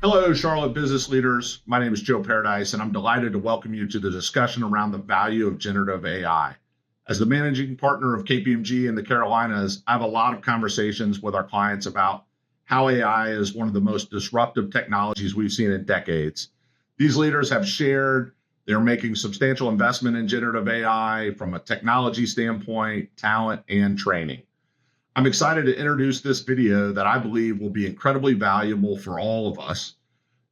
Hello, Charlotte business leaders. My name is Joe Paradise, and I'm delighted to welcome you to the discussion around the value of generative AI. As the managing partner of KPMG in the Carolinas, I have a lot of conversations with our clients about how AI is one of the most disruptive technologies we've seen in decades. These leaders have shared they're making substantial investment in generative AI from a technology standpoint, talent, and training. I'm excited to introduce this video that I believe will be incredibly valuable for all of us.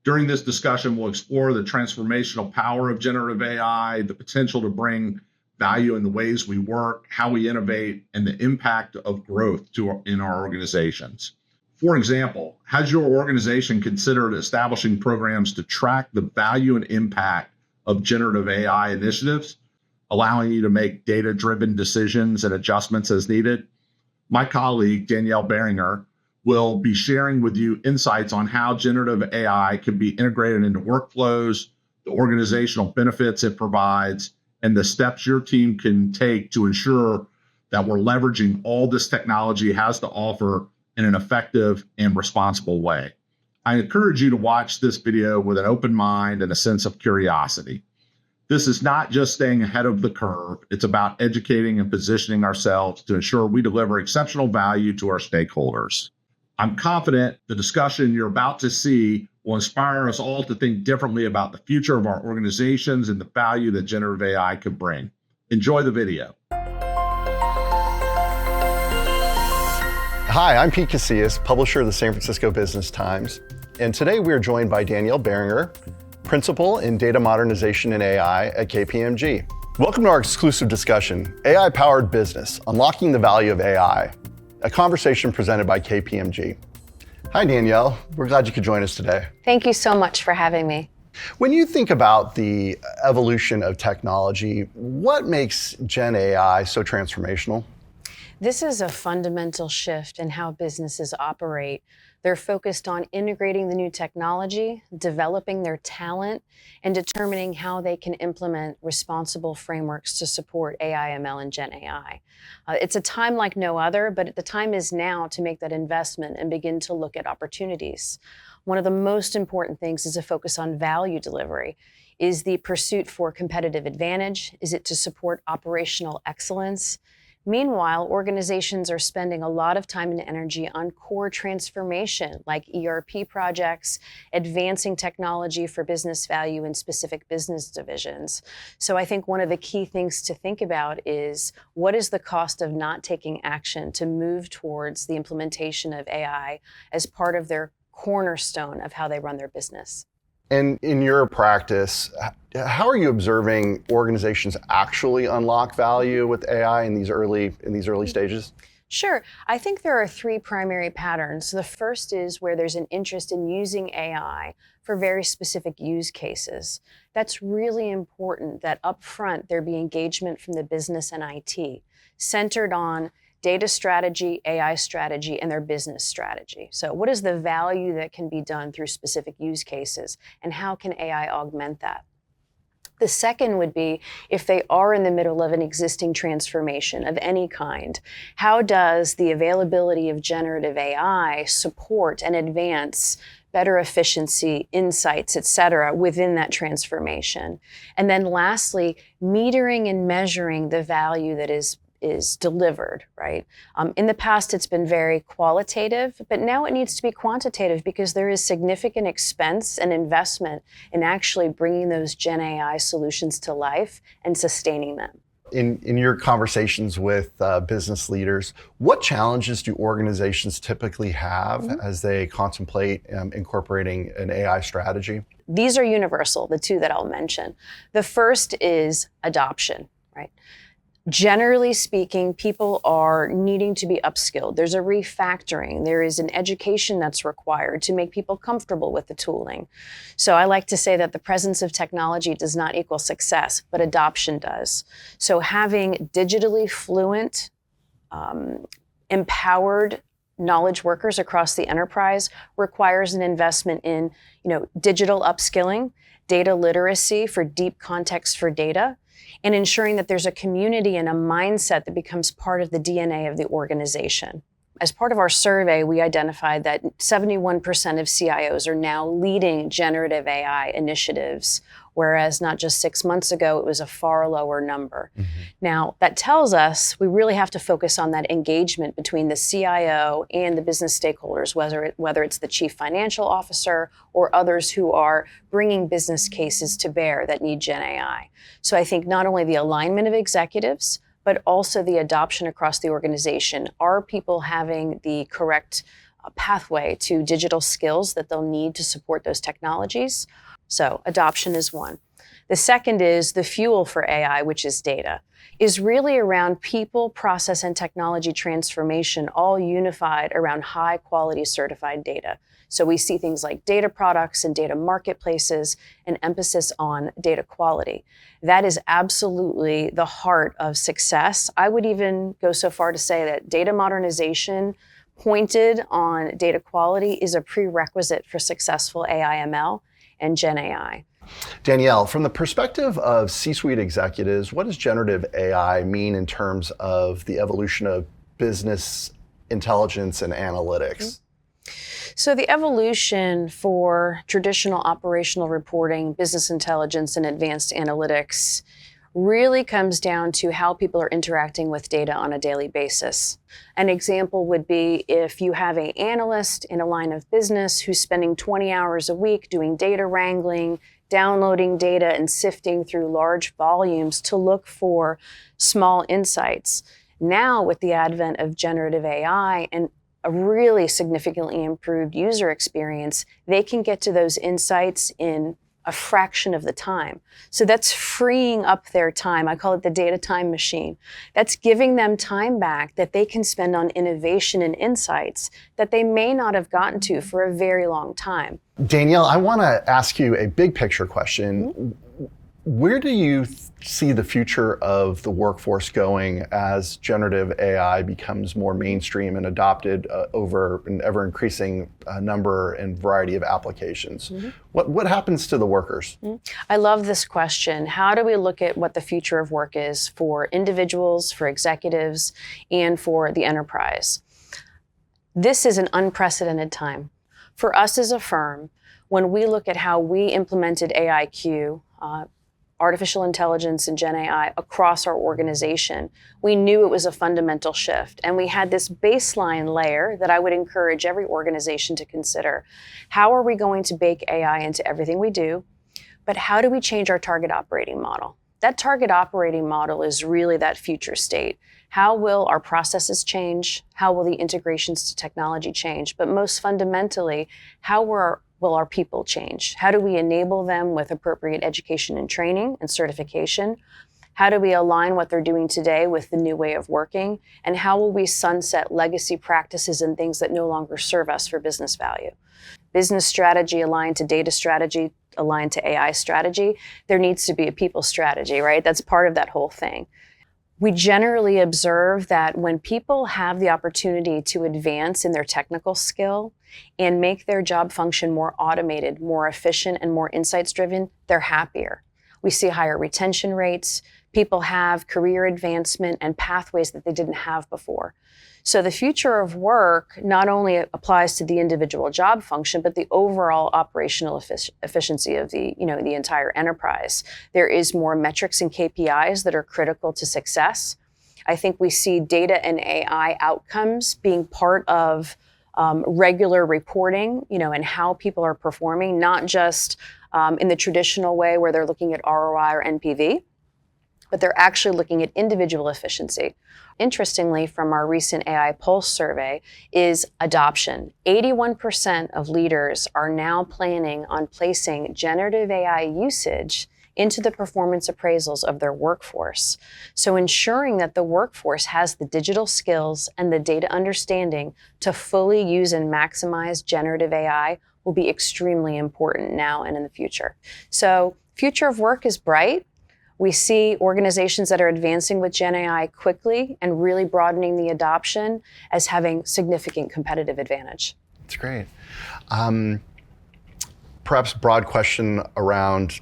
During this discussion, we'll explore the transformational power of generative AI, the potential to bring value in the ways we work, how we innovate, and the impact of growth in our organizations. For example, has your organization considered establishing programs to track the value and impact of generative AI initiatives, allowing you to make data-driven decisions and adjustments as needed? My colleague, Danielle Beringer, will be sharing with you insights on how generative AI can be integrated into workflows, the organizational benefits it provides, and the steps your team can take to ensure that we're leveraging all this technology has to offer in an effective and responsible way. I encourage you to watch this video with an open mind and a sense of curiosity. This is not just staying ahead of the curve. It's about educating and positioning ourselves to ensure we deliver exceptional value to our stakeholders. I'm confident the discussion you're about to see will inspire us all to think differently about the future of our organizations and the value that generative AI can bring. Enjoy the video. Hi, I'm Pete Casillas, publisher of the San Francisco Business Times, and today we are joined by Danielle Beringer, Principal in Data Modernization and AI at KPMG. Welcome to our exclusive discussion, AI-Powered Business, Unlocking the Value of AI, a conversation presented by KPMG. Hi, Danielle. We're glad you could join us today. Thank you so much for having me. When you think about the evolution of technology, what makes Gen AI so transformational? This is a fundamental shift in how businesses operate. They're focused on integrating the new technology, developing their talent, and determining how they can implement responsible frameworks to support AI, ML, and Gen AI. It's a time like no other, but the time is now to make that investment and begin to look at opportunities. One of the most important things is a focus on value delivery. Is the pursuit for competitive advantage? Is it to support operational excellence? Meanwhile, organizations are spending a lot of time and energy on core transformation, like ERP projects, advancing technology for business value in specific business divisions. So I think one of the key things to think about is what is the cost of not taking action to move towards the implementation of AI as part of their cornerstone of how they run their business. And in your practice, how are you observing organizations actually unlock value with AI in these early stages? Sure. I think there are three primary patterns. The first is where there's an interest in using AI for very specific use cases. That's really important that upfront there be engagement from the business and IT, centered on data strategy, AI strategy, and their business strategy. So what is the value that can be done through specific use cases, and how can AI augment that? The second would be if they are in the middle of an existing transformation of any kind, how does the availability of generative AI support and advance better efficiency, insights, et cetera, within that transformation? And then lastly, metering and measuring the value that is delivered, right? In the past, it's been very qualitative, but now it needs to be quantitative because there is significant expense and investment in actually bringing those Gen AI solutions to life and sustaining them. In your conversations with business leaders, what challenges do organizations typically have as they contemplate incorporating an AI strategy? These are universal, the two that I'll mention. The first is adoption, right? Generally speaking, people are needing to be upskilled. There's a refactoring. There is an education that's required to make people comfortable with the tooling. So I like to say that the presence of technology does not equal success, but adoption does. So having digitally fluent, empowered knowledge workers across the enterprise requires an investment in, digital upskilling, data literacy for deep context for data, and ensuring that there's a community and a mindset that becomes part of the DNA of the organization. As part of our survey, we identified that 71% of CIOs are now leading generative AI initiatives, whereas not just 6 months ago, it was a far lower number. Now, that tells us we really have to focus on that engagement between the CIO and the business stakeholders, whether it's the chief financial officer or others who are bringing business cases to bear that need Gen AI. So I think not only the alignment of executives, but also the adoption across the organization. Are people having the correct pathway to digital skills that they'll need to support those technologies? So adoption is one. The second is the fuel for AI, which is data, is really around people, process, and technology transformation, all unified around high quality certified data. So we see things like data products and data marketplaces, and emphasis on data quality. That is absolutely the heart of success. I would even go so far to say that data modernization pointed on data quality is a prerequisite for successful AI/ML and Gen AI. Danielle, from the perspective of C-suite executives, what does generative AI mean in terms of the evolution of business intelligence and analytics? So the evolution for traditional operational reporting, business intelligence, and advanced analytics really comes down to how people are interacting with data on a daily basis. An example would be if you have an analyst in a line of business who's spending 20 hours a week doing data wrangling, downloading data, and sifting through large volumes to look for small insights. Now, with the advent of generative AI and a really significantly improved user experience, they can get to those insights in a fraction of the time. So that's freeing up their time. I call it the data time machine. That's giving them time back that they can spend on innovation and insights that they may not have gotten to for a very long time. Danielle, I want to ask you a big picture question. Where do you see the future of the workforce going as generative AI becomes more mainstream and adopted over an ever increasing number and variety of applications? What happens to the workers? I love this question. How do we look at what the future of work is for individuals, for executives, and for the enterprise? This is an unprecedented time. For us as a firm, when we look at how we implemented AIQ, artificial intelligence and Gen AI across our organization, we knew it was a fundamental shift. And we had this baseline layer that I would encourage every organization to consider. How are we going to bake AI into everything we do? But how do we change our target operating model? That target operating model is really that future state. How will our processes change? How will the integrations to technology change? But most fundamentally, how will our people change? How do we enable them with appropriate education and training and certification? How do we align what they're doing today with the new way of working? And how will we sunset legacy practices and things that no longer serve us for business value? Business strategy aligned to data strategy, aligned to AI strategy. There needs to be a people strategy, right? That's part of that whole thing. We generally observe that when people have the opportunity to advance in their technical skill and make their job function more automated, more efficient, and more insights-driven, they're happier. We see higher retention rates. People have career advancement and pathways that they didn't have before. So the future of work not only applies to the individual job function, but the overall operational efficiency of the entire enterprise. There is more metrics and KPIs that are critical to success. I think we see data and AI outcomes being part of regular reporting, and how people are performing, not just in the traditional way where they're looking at ROI or NPV, but they're actually looking at individual efficiency. Interestingly, from our recent AI Pulse survey, is adoption. 81% of leaders are now planning on placing generative AI usage into the performance appraisals of their workforce. So ensuring that the workforce has the digital skills and the data understanding to fully use and maximize generative AI will be extremely important now and in the future. So future of work is bright. We see organizations that are advancing with Gen AI quickly and really broadening the adoption as having significant competitive advantage. That's great. Perhaps broad question around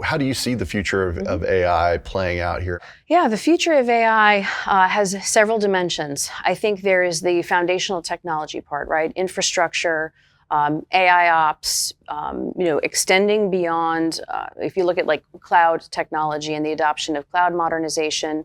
how do you see the future of AI playing out here? Yeah, the future of AI has several dimensions. I think there is the foundational technology part, right? Infrastructure, AI ops, extending beyond, if you look at like cloud technology and the adoption of cloud modernization,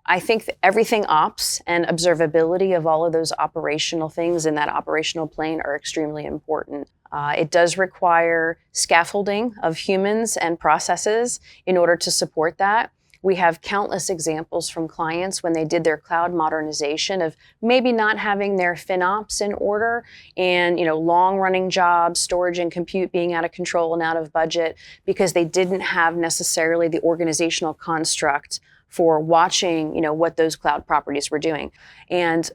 I think that everything ops and observability of all of those operational things in that operational plane are extremely important. It does require scaffolding of humans and processes in order to support that. We have countless examples from clients when they did their cloud modernization of maybe not having their FinOps in order and long-running jobs, storage and compute being out of control and out of budget because they didn't have necessarily the organizational construct for watching what those cloud properties were doing. And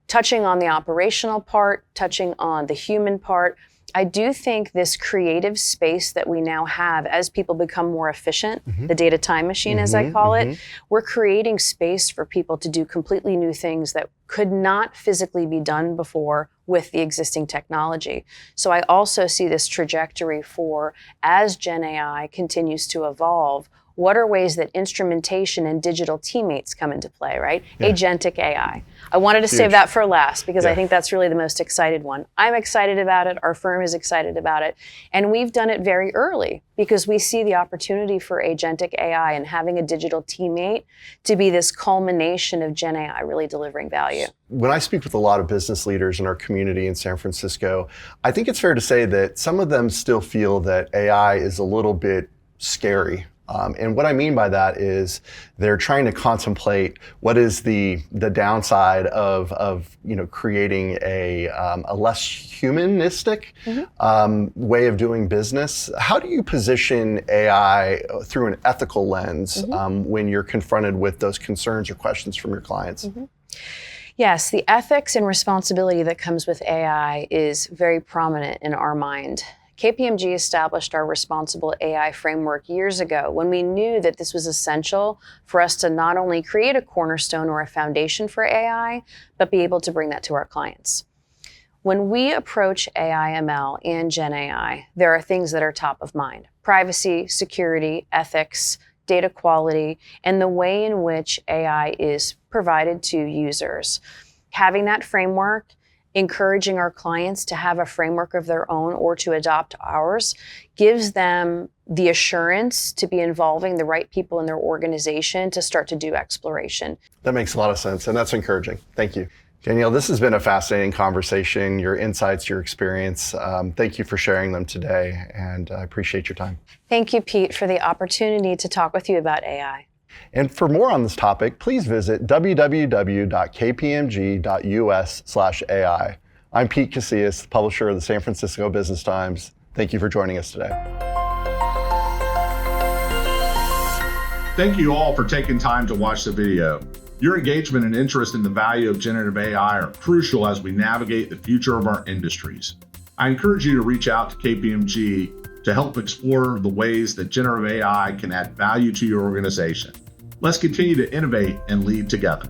touching on the operational part, touching on the human part, I do think this creative space that we now have as people become more efficient, the data time machine as I call it, we're creating space for people to do completely new things that could not physically be done before with the existing technology. So I also see this trajectory for, as Gen AI continues to evolve, what are ways that instrumentation and digital teammates come into play, right? Yeah. Agentic AI. I wanted to save that for last because I think that's really the most excited one. I'm excited about it. Our firm is excited about it. And we've done it very early because we see the opportunity for agentic AI and having a digital teammate to be this culmination of Gen AI really delivering value. When I speak with a lot of business leaders in our community in San Francisco, I think it's fair to say that some of them still feel that AI is a little bit scary. And what I mean by that is they're trying to contemplate what is the downside of creating a less humanistic way of doing business. How do you position AI through an ethical lens when you're confronted with those concerns or questions from your clients? Yes, the ethics and responsibility that comes with AI is very prominent in our mind. KPMG established our responsible AI framework years ago when we knew that this was essential for us to not only create a cornerstone or a foundation for AI, but be able to bring that to our clients. When we approach AI ML and Gen AI, there are things that are top of mind: privacy, security, ethics, data quality, and the way in which AI is provided to users. Having that framework, encouraging our clients to have a framework of their own or to adopt ours, gives them the assurance to be involving the right people in their organization to start to do exploration. That makes a lot of sense, and that's encouraging. Thank you. Danielle, this has been a fascinating conversation, your insights, your experience. Thank you for sharing them today, and I appreciate your time. Thank you, Pete, for the opportunity to talk with you about AI. And for more on this topic, please visit www.kpmg.us/AI. I'm Pete Casillas, publisher of the San Francisco Business Times. Thank you for joining us today. Thank you all for taking time to watch the video. Your engagement and interest in the value of generative AI are crucial as we navigate the future of our industries. I encourage you to reach out to KPMG to help explore the ways that generative AI can add value to your organization. Let's continue to innovate and lead together.